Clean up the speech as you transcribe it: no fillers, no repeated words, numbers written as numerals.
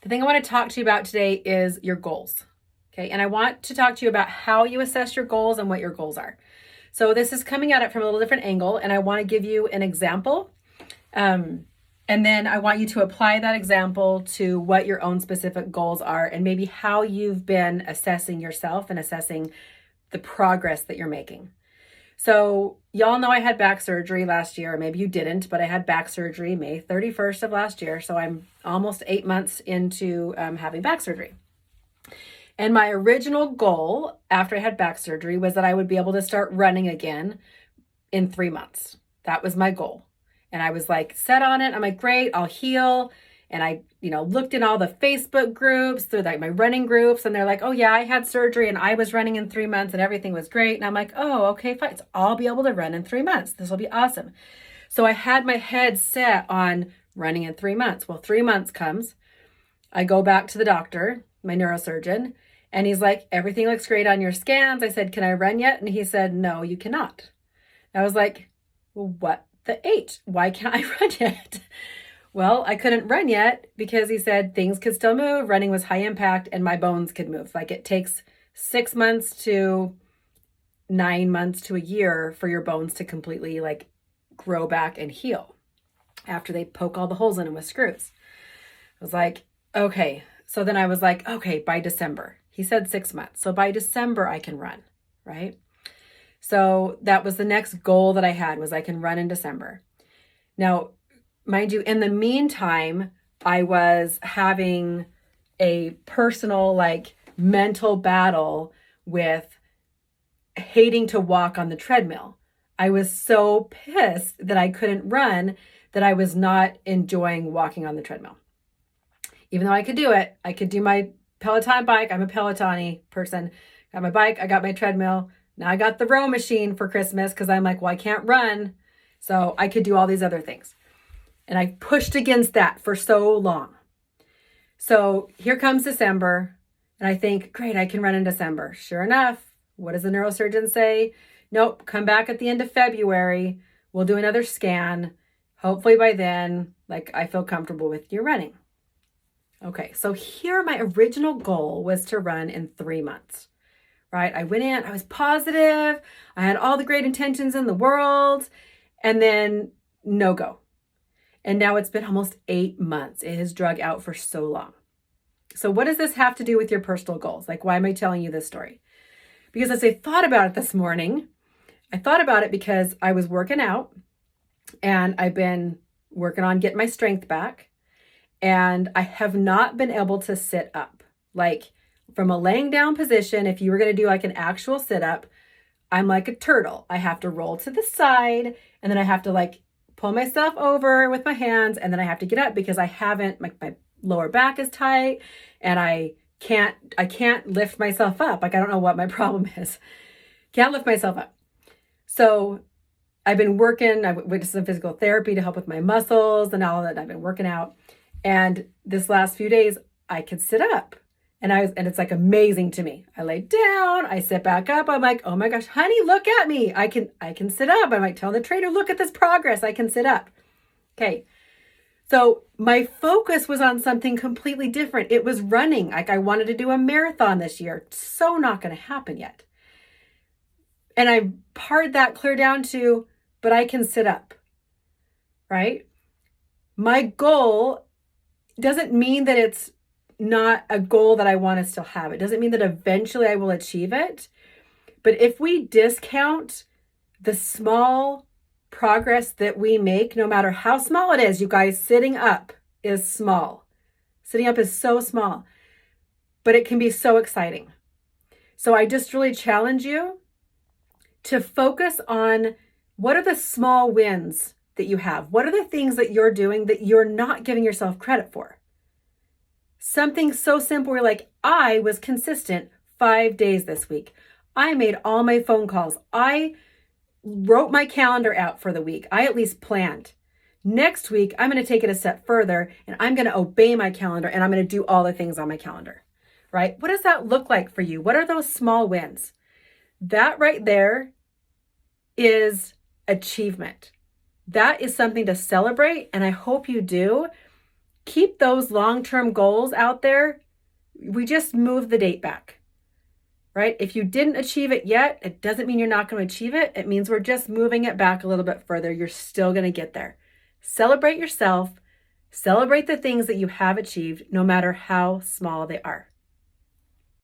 The thing I want to talk to you about today is your goals. Okay. And I want to talk to you about how you assess your goals and what your goals are. So this is coming at it from a little different angle, and I want to give you an example. And then I want you to apply that example to what your own specific goals are and maybe how you've been assessing yourself and assessing the progress that you're making. So y'all know I had back surgery last year. Maybe you didn't, but I had back surgery May 31st of last year. So I'm almost 8 months into having back surgery. And my original goal after I had back surgery was that I would be able to start running again in 3 months. That was my goal. And I was like set on it. I'm like, great, I'll heal. And I, looked in all the Facebook groups, through like my running groups, and they're like, oh yeah, I had surgery and I was running in 3 months and everything was great. And I'm like, oh, okay, fine. So I'll be able to run in 3 months. This will be awesome. So I had my head set on running in 3 months. Well, 3 months comes. I go back to the doctor, my neurosurgeon, and he's like, everything looks great on your scans. I said, can I run yet? And he said, no, you cannot. I was like, well, what the H? Why can't I run yet? Well, I couldn't run yet because he said things could still move. Running was high impact and my bones could move. Like it takes 6 months to 9 months to a year for your bones to completely grow back and heal after they poke all the holes in them with screws. I was like, okay. So then I was like, okay, by December. He said 6 months. So by December I can run, right? So that was the next goal that I had, was I can run in December. Now, mind you, in the meantime, I was having a personal mental battle with hating to walk on the treadmill. I was so pissed that I couldn't run that I was not enjoying walking on the treadmill. Even though I could do it, I could do my Peloton bike. I'm a Peloton-y person. Got my bike, I got my treadmill. Now I got the row machine for Christmas because I'm like, well, I can't run. So I could do all these other things. And I pushed against that for so long. So here comes December. And I think, great, I can run in December. Sure enough, what does the neurosurgeon say? Nope, come back at the end of February. We'll do another scan. Hopefully by then, I feel comfortable with you running. Okay, so here my original goal was to run in 3 months, right? I went in, I was positive, I had all the great intentions in the world, and then no go. And now it's been almost 8 months. It has drug out for so long. So what does this have to do with your personal goals? Why am I telling you this story? Because as I thought about it this morning, I thought about it because I was working out and I've been working on getting my strength back. And I have not been able to sit up. From a laying down position, if you were going to do an actual sit up, I'm like a turtle. I have to roll to the side and then I have to pull myself over with my hands, and then I have to get up because I haven't, my lower back is tight and I can't lift myself up. I don't know what my problem is. Can't lift myself up. So I've been working, I went to some physical therapy to help with my muscles and all that. I've been working out. And this last few days, I could sit up, and it's amazing to me. I lay down, I sit back up. I'm like, oh my gosh, honey, look at me. I can sit up. I'm telling the trainer, look at this progress. I can sit up. Okay. So my focus was on something completely different. It was running. I wanted to do a marathon this year. So not going to happen yet. And I pared that clear down to, but I can sit up, right? My goal doesn't mean that it's not a goal that I want to still have. It doesn't mean that eventually I will achieve it. But if we discount the small progress that we make, no matter how small it is, you guys, sitting up is small. Sitting up is so small, but it can be so exciting. So I just really challenge you to focus on what are the small wins that you have? What are the things that you're doing that you're not giving yourself credit for? Something so simple, you're like, I was consistent 5 days this week. I made all my phone calls. I wrote my calendar out for the week. I at least planned. Next week, I'm going to take it a step further and I'm going to obey my calendar and I'm going to do all the things on my calendar, right? What does that look like for you? What are those small wins? That right there is achievement. That is something to celebrate, and I hope you do. keep those long-term goals out there. We just move the date back, right? If you didn't achieve it yet, it doesn't mean you're not going to achieve it. It means we're just moving it back a little bit further. You're still going to get there. Celebrate yourself. Celebrate the things that you have achieved, no matter how small they are.